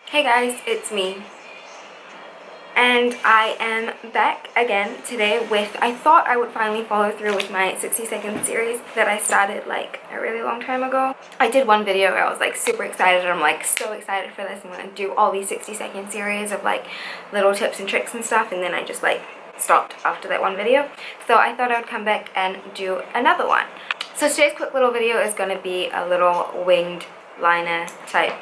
Hey guys, it's me. And I am back again today with, I thought I would finally follow through with my 60-second series that I started like a really long time ago. I did one video where I was like super excited. I'm like so excited for this. I'm gonna do all these 60-second series of like little tips and tricks and stuff, and then I just like stopped after that one video. So I thought I would come back and do another one. So today's quick little video is gonna be a little winged liner type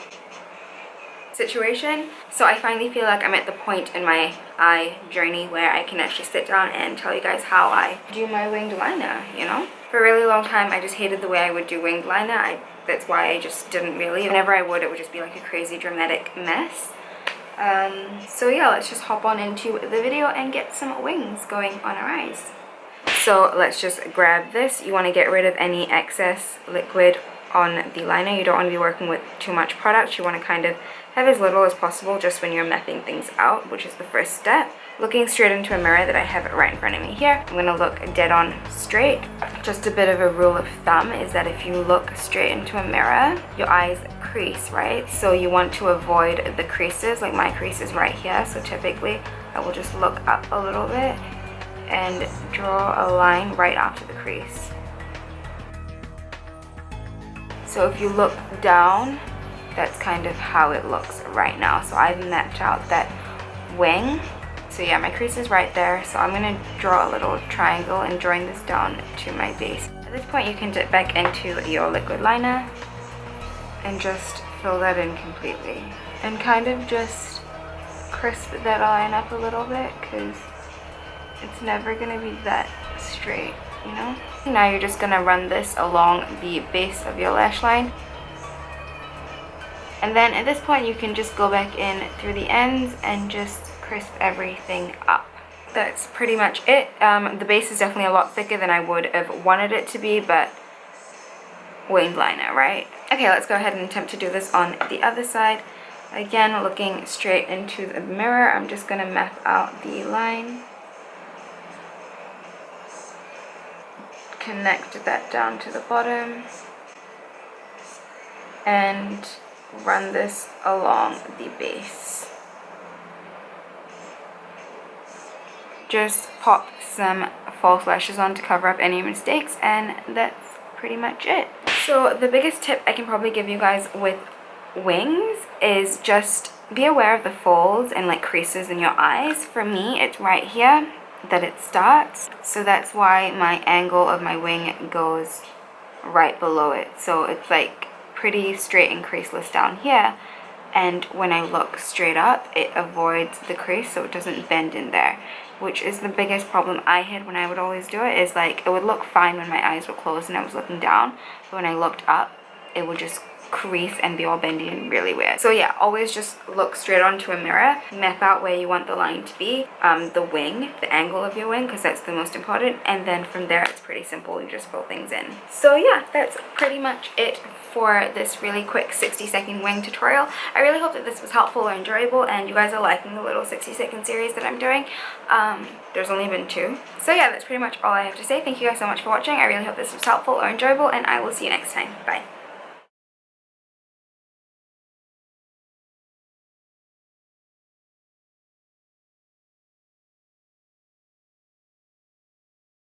situation. So I finally feel like I'm at the point in my eye journey where I can actually sit down and tell you guys how I do my winged liner, you know? For a really long time I just hated the way I would do winged liner. That's why I just didn't really. Whenever I would, it would just be like a crazy dramatic mess. So yeah, let's just hop on into the video and get some wings going on our eyes. So let's just grab this. You want to get rid of any excess liquid on the liner. You don't want to be working with too much product. You want to kind of have as little as possible just when you're mapping things out, which is the first step. Looking straight into a mirror that I have right in front of me here, I'm going to look dead on straight. Just a bit of a rule of thumb is that if you look straight into a mirror, your eyes crease, right? So you want to avoid the creases, like my crease is right here. So typically I will just look up a little bit and draw a line right after the crease. So if you look down, that's kind of how it looks right now. So I've mapped out that wing. So yeah, my crease is right there. So I'm gonna draw a little triangle and join this down to my base. At this point you can dip back into your liquid liner and just fill that in completely. And kind of just crisp that line up a little bit, because it's never gonna be that straight, you know? Now you're just gonna run this along the base of your lash line. And then at this point you can just go back in through the ends and just crisp everything up. That's pretty much it. The base is definitely a lot thicker than I would have wanted it to be, but winged liner, right? Okay, let's go ahead and attempt to do this on the other side. Again, looking straight into the mirror, I'm just gonna map out the line. Connect that down to the bottom. And run this along the base. Just pop some false lashes on to cover up any mistakes, and that's pretty much it. So the biggest tip I can probably give you guys with wings is just be aware of the folds and like creases in your eyes. For me, it's right here that it starts, so that's why my angle of my wing goes right below it. So it's like pretty straight and creaseless down here, and when I look straight up it avoids the crease, so it doesn't bend in there, which is the biggest problem I had when I would always do it. Is like it would look fine when my eyes were closed and I was looking down, but when I looked up it would just crease and be all bendy and really weird. So yeah, always just look straight onto a mirror, map out where you want the line to be, the wing, the angle of your wing, because that's the most important, and then from there it's pretty simple. You just fill things in. So yeah, that's pretty much it for this really quick 60-second wing tutorial. I really hope that this was helpful or enjoyable and you guys are liking the little 60-second series that I'm doing. There's only been 2. So yeah, that's pretty much all I have to say. Thank you guys so much for watching. I really hope this was helpful or enjoyable, and I will see you next time. Bye.